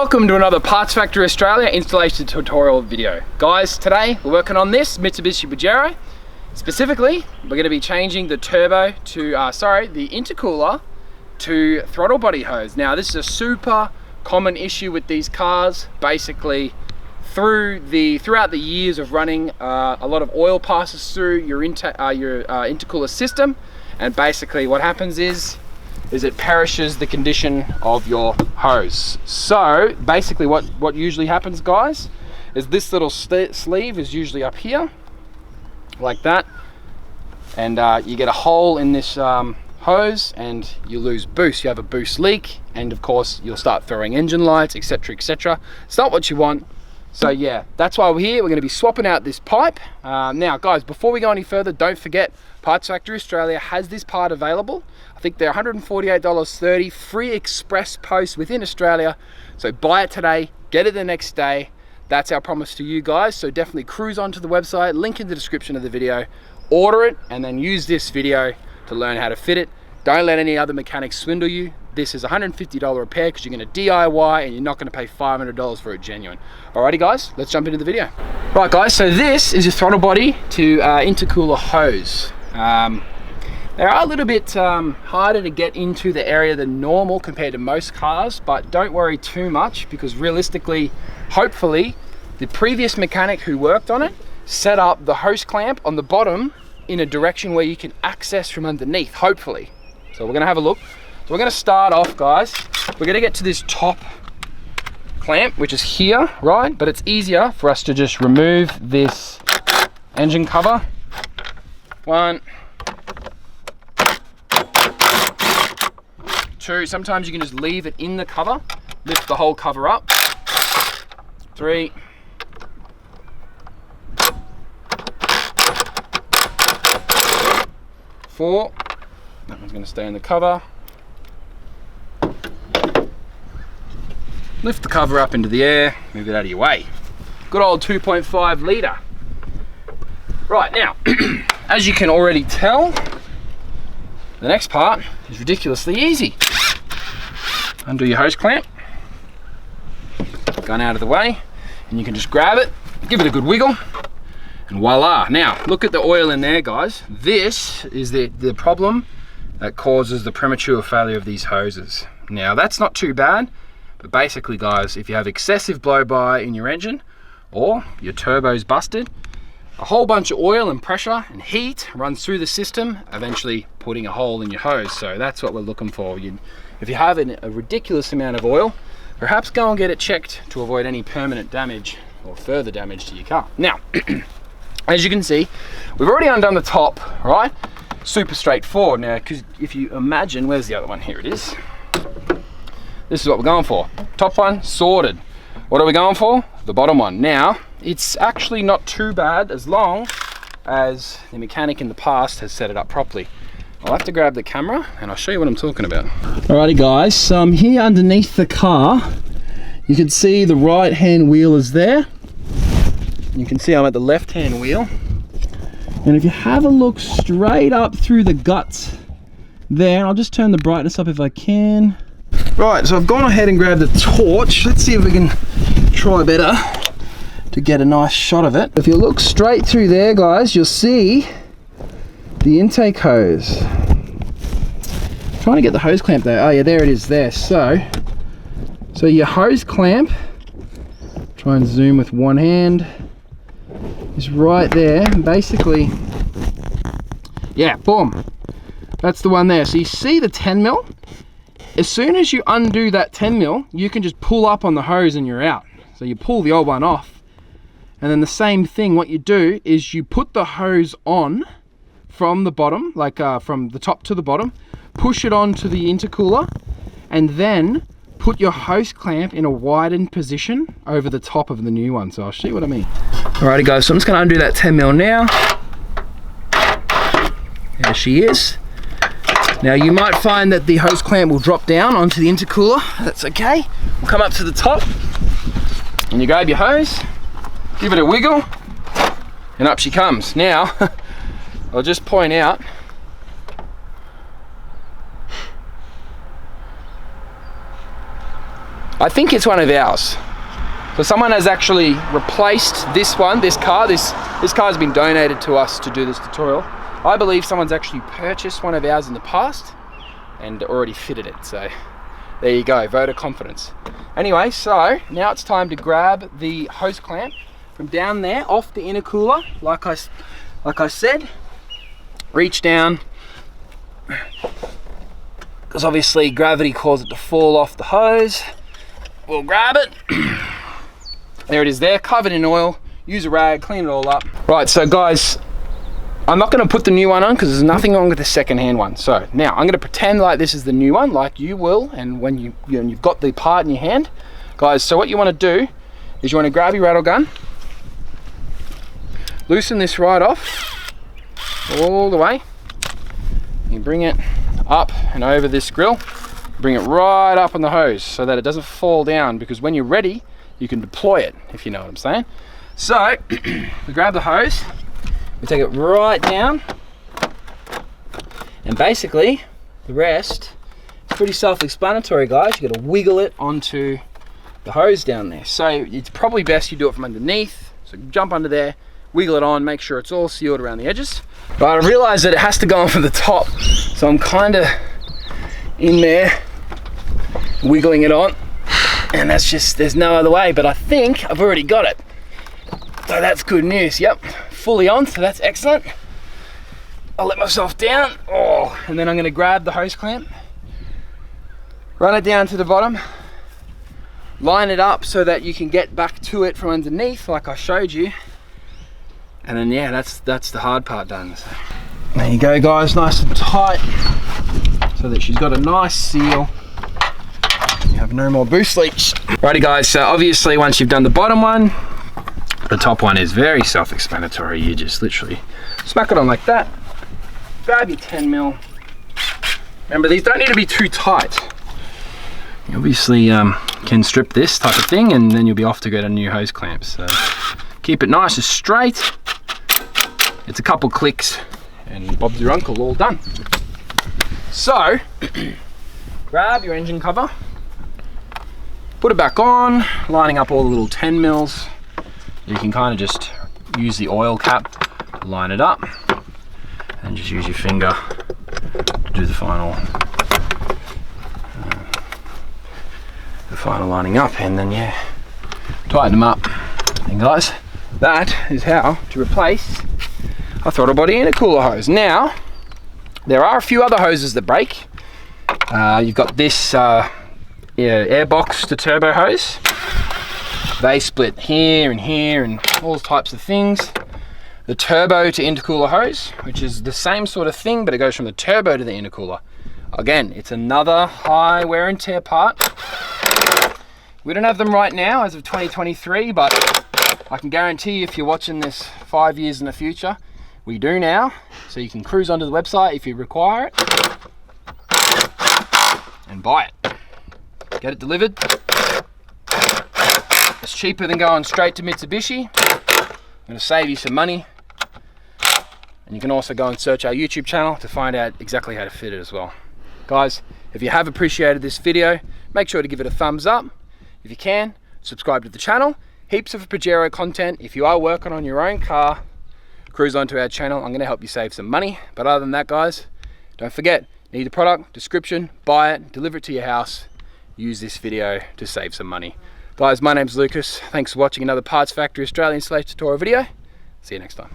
Welcome to another Parts Factory Australia installation tutorial video. Guys, today we're working on this Mitsubishi Pajero. Specifically, we're going to be changing the turbo to, the intercooler to throttle body hose. Now this is a super common issue with these cars. Basically, throughout the years of running, a lot of oil passes through your intercooler system, and basically what happens is it perishes the condition of your hose. So basically what usually happens, guys, is this little sleeve is usually up here like that, and you get a hole in this hose and you lose boost. You have a boost leak, and of course you'll start throwing engine lights, etc, etc. It's not what you want. So yeah, that's why we're here. We're going to be swapping out this pipe. Now guys, before we go any further, don't forget Parts Factory Australia has this part available. I think they're $148.30, free express post within Australia. So buy it today, get it the next day. That's our promise to you guys. So definitely cruise onto the website, link in the description of the video, order it, and then use this video to learn how to fit it. Don't let any other mechanics swindle you. This is a $150 repair because you're going to DIY and you're not going to pay $500 for it genuine. Alrighty guys, let's jump into the video. Right guys, so this is your throttle body to intercooler hose. They are a little bit harder to get into the area than normal compared to most cars, but don't worry too much because realistically, hopefully, the previous mechanic who worked on it set up the hose clamp on the bottom in a direction where you can access from underneath, hopefully. So we're going to have a look. So we're going to start off, guys. We're going to get to this top clamp, which is here, right? But it's easier for us to just remove this engine cover. 1, 2, sometimes you can just leave it in the cover, lift the whole cover up. 3, 4, that one's going to stay in the cover. Lift the cover up into the air, move it out of your way. Good old 2.5 litre. Right, now, as you can already tell, the next part is ridiculously easy. Undo your hose clamp, gun out of the way, and you can just grab it, give it a good wiggle, and voila. Now, look at the oil in there, guys. This is the problem that causes the premature failure of these hoses. Now, that's not too bad, but basically, guys, if you have excessive blow-by in your engine, or your turbo's busted, a whole bunch of oil and pressure and heat runs through the system, eventually putting a hole in your hose. So that's what we're looking for. If you have a ridiculous amount of oil, perhaps go and get it checked to avoid any permanent damage or further damage to your car. Now, as you can see, we've already undone the top, right? Super straightforward. Now, because if you imagine, where's the other one? Here it is. This is what we're going for. Top one, sorted. What are we going for? The bottom one. Now, it's actually not too bad as long as the mechanic in the past has set it up properly. I'll have to grab the camera and I'll show you what I'm talking about. Alrighty guys, so I'm here underneath the car. You can see the right hand wheel is there. You can see I'm at the left hand wheel. And if you have a look straight up through the guts there, and I'll just turn the brightness up if I can. Right, so I've gone ahead and grabbed the torch. Let's see if we can try better to get a nice shot of it. If you look straight through there, guys, you'll see the intake hose. I'm trying to get the hose clamp there. Oh yeah, there it is there. So your hose clamp, try and zoom with one hand, is right there. And basically, yeah, boom. That's the one there. So you see the 10 mil? As soon as you undo that 10 mil, you can just pull up on the hose and you're out. So you pull the old one off. And then the same thing, what you do is you put the hose on from the bottom, like from the top to the bottom, push it onto the intercooler, and then put your hose clamp in a widened position over the top of the new one. So I'll show you what I mean. Alrighty guys, so I'm just gonna undo that 10 mil now. There she is. Now you might find that the hose clamp will drop down onto the intercooler. That's okay. We'll come up to the top and you grab your hose, give it a wiggle, and up she comes. Now, I'll just point out I think it's one of ours. So someone has actually replaced this one, this car. This car has been donated to us to do this tutorial. I believe someone's actually purchased one of ours in the past and already fitted it. So there you go, vote of confidence. Anyway, so now it's time to grab the hose clamp from down there off the intercooler. Like I said, reach down, because obviously gravity caused it to fall off the hose. We'll grab it. There it is there, covered in oil. Use a rag, clean it all up. Right, so guys, I'm not gonna put the new one on because there's nothing wrong with the second-hand one. So now I'm gonna pretend like this is the new one, like you will, and when you've got the part in your hand. Guys, so what you wanna do is you wanna grab your rattle gun, loosen this right off, all the way. You bring it up and over this grill, bring it right up on the hose so that it doesn't fall down, because when you're ready, you can deploy it, if you know what I'm saying. So, we grab the hose, we take it right down, and basically, the rest is pretty self-explanatory, guys. You gotta wiggle it onto the hose down there. So, it's probably best you do it from underneath. So, jump under there, wiggle it on, make sure it's all sealed around the edges. But I realize that it has to go on from the top, so I'm kinda in there, wiggling it on. And that's just, there's no other way, but I think I've already got it. So that's good news. Yep, fully on, so that's excellent. I'll let myself down. Oh, and then I'm gonna grab the hose clamp, run it down to the bottom, line it up so that you can get back to it from underneath like I showed you. And then yeah, that's the hard part done. So, there you go guys, nice and tight, so that she's got a nice seal. You have no more boost leaks. Righty guys, so obviously once you've done the bottom one, the top one is very self-explanatory. You just literally smack it on like that, grab your 10 mil. Remember, these don't need to be too tight. You obviously can strip this type of thing and then you'll be off to get a new hose clamp. So keep it nice and straight. It's a couple clicks and Bob's your uncle, all done. So, grab your engine cover, put it back on, lining up all the little 10 mils. You can kind of just use the oil cap, line it up, and just use your finger to do the final lining up, and then yeah, tighten them up. And guys, that is how to replace a throttle body intercooler hose. Now, there are a few other hoses that break. You've got this airbox to turbo hose. They split here and all types of things. The turbo to intercooler hose, which is the same sort of thing, but it goes from the turbo to the intercooler. Again, it's another high wear and tear part. We don't have them right now as of 2023, but I can guarantee you if you're watching this 5 years in the future, we do now. So you can cruise onto the website if you require it and buy it. Get it delivered. It's cheaper than going straight to Mitsubishi. I'm going to save you some money. And you can also go and search our YouTube channel to find out exactly how to fit it as well. Guys, if you have appreciated this video, make sure to give it a thumbs up. If you can, subscribe to the channel. Heaps of Pajero content. If you are working on your own car, cruise onto our channel. I'm going to help you save some money. But other than that, guys, don't forget, need the product, description, buy it, deliver it to your house. Use this video to save some money. Guys, my name's Lucas. Thanks for watching another Parts Factory Australian Installation tutorial video. See you next time.